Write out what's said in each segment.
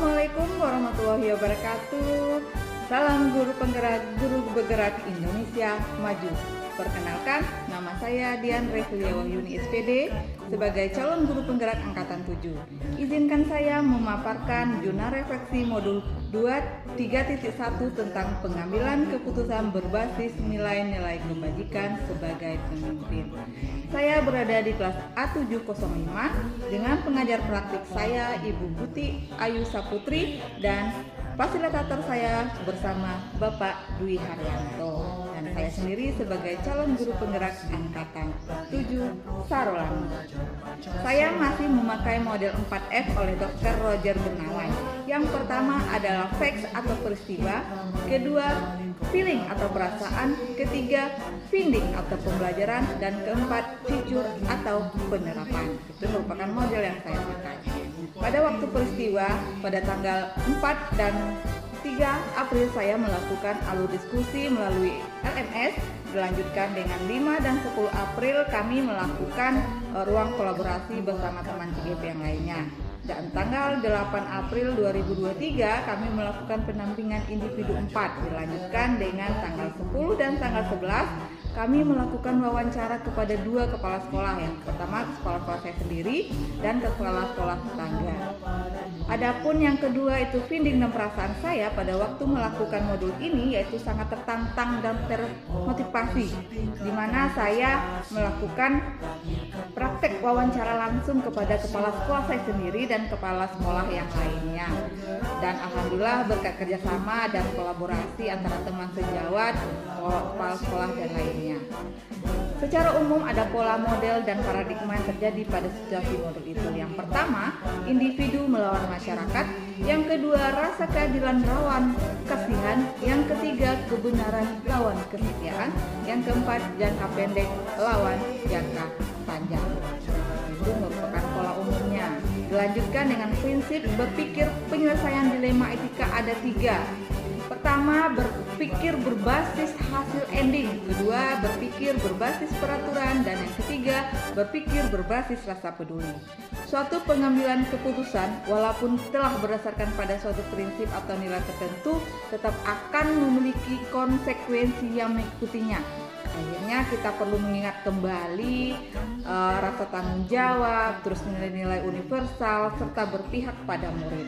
Assalamualaikum warahmatullahi wabarakatuh. Salam guru penggerak, guru bergerak Indonesia Maju. Perkenalkan, nama saya Dian Revilia Wahyuni SPD sebagai calon guru penggerak angkatan 7. Izinkan saya memaparkan jurnal refleksi modul 2.3.1 tentang pengambilan keputusan berbasis nilai-nilai kebajikan sebagai pemimpin. Saya berada di kelas A705 dengan pengajar praktik saya Ibu Buti Ayu Saputri dan fasilitator saya bersama Bapak Dwi Haryanto, dan saya sendiri sebagai calon guru penggerak angkatan 7 Sarolangu. Saya masih memakai model 4F oleh Dr. Roger Gunawan. Yang pertama adalah facts atau peristiwa, kedua feeling atau perasaan, ketiga finding atau pembelajaran, dan keempat feature atau penerapan. Itu merupakan model yang saya pakai. Pada waktu peristiwa, pada tanggal 4 dan 3 April saya melakukan alur diskusi melalui LMS. Dilanjutkan dengan 5 dan 10 April kami melakukan ruang kolaborasi bersama teman CGP yang lainnya. Dan tanggal 8 April 2023 kami melakukan pendampingan individu 4. Dilanjutkan dengan tanggal 10 dan tanggal 11 kami melakukan wawancara kepada 2 kepala sekolah. Yang pertama kepala sekolah saya sendiri dan kepala sekolah tetangga. Adapun yang kedua itu feeling dan perasaan saya pada waktu melakukan modul ini, yaitu sangat tertantang dan termotivasi, di mana saya melakukan praktek wawancara langsung kepada kepala sekolah saya sendiri dan kepala sekolah yang lainnya. Dan alhamdulillah berkat kerjasama dan kolaborasi antara teman sejawat, kepala sekolah dan lainnya. Secara umum ada pola model dan paradigma yang terjadi pada situasi modul itu. Yang pertama, individu melawan masyarakat. Yang kedua, rasa keadilan lawan kasihan. Yang ketiga, kebenaran lawan kesetiaan. Yang keempat, jangka pendek lawan jangka panjang. Itu merupakan pola umumnya. Dilanjutkan dengan prinsip berpikir penyelesaian dilema etika ada 3. Pertama, berpikir berbasis hasil ending. Kedua, berpikir berbasis peraturan. Dan yang ketiga, berpikir berbasis rasa peduli. Suatu pengambilan keputusan, walaupun telah berdasarkan pada suatu prinsip atau nilai tertentu, tetap akan memiliki konsekuensi yang mengikutinya. Akhirnya kita perlu mengingat kembali rasa tanggung jawab, terus nilai-nilai universal, serta berpihak pada murid.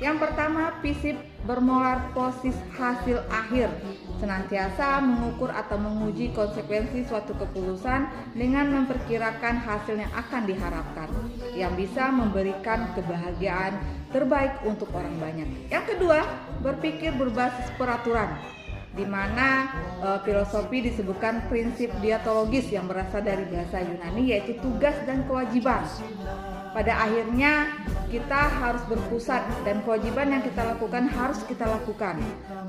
Yang pertama, prinsip bermolar posis hasil akhir. Senantiasa mengukur atau menguji konsekuensi suatu keputusan dengan memperkirakan hasil yang akan diharapkan, yang bisa memberikan kebahagiaan terbaik untuk orang banyak. Yang kedua, berpikir berbasis peraturan, di mana filosofi disebutkan prinsip diatologis yang berasal dari bahasa Yunani, yaitu tugas dan kewajiban. Pada akhirnya kita harus berpusat dan kewajiban yang kita lakukan harus kita lakukan.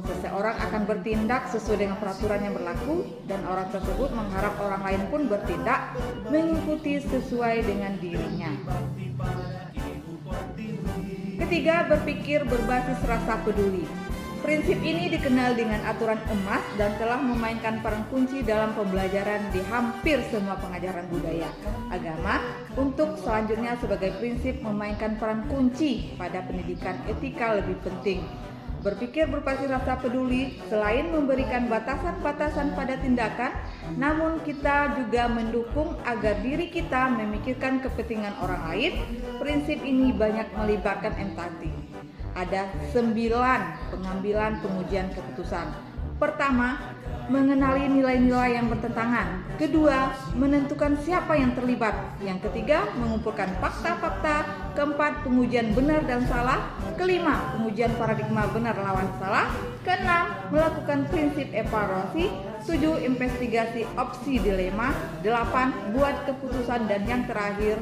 Seseorang akan bertindak sesuai dengan peraturan yang berlaku, dan orang tersebut mengharap orang lain pun bertindak mengikuti sesuai dengan dirinya. Ketiga, berpikir berbasis rasa peduli. Prinsip ini dikenal dengan aturan emas dan telah memainkan peran kunci dalam pembelajaran di hampir semua pengajaran budaya agama. Untuk selanjutnya sebagai prinsip memainkan peran kunci pada pendidikan etika lebih penting. Berpikir berbasis rasa peduli selain memberikan batasan-batasan pada tindakan, namun kita juga mendukung agar diri kita memikirkan kepentingan orang lain. Prinsip ini banyak melibatkan empati. Ada 9 pengambilan pengujian keputusan. Pertama, mengenali nilai-nilai yang bertentangan. Kedua, menentukan siapa yang terlibat. Yang ketiga, mengumpulkan fakta-fakta. Keempat, pengujian benar dan salah. Kelima, pengujian paradigma benar lawan salah. Keenam, melakukan prinsip evaluasi. 7, investigasi opsi dilema. 8, buat keputusan. Dan yang terakhir,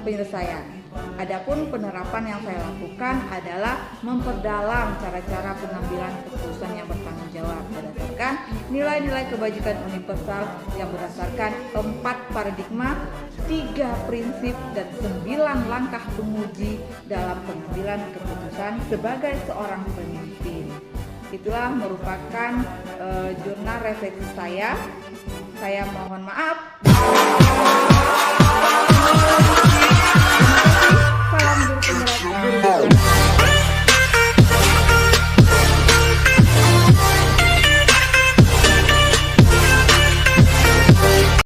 penyelesaian. Adapun penerapan yang saya lakukan adalah memperdalam cara-cara pengambilan keputusan yang bertanggung jawab berdasarkan nilai-nilai kebajikan universal yang berdasarkan 4 paradigma, 3 prinsip, dan 9 langkah penguji dalam pengambilan keputusan sebagai seorang pemimpin. Itulah merupakan jurnal refleksi saya. Saya mohon maaf.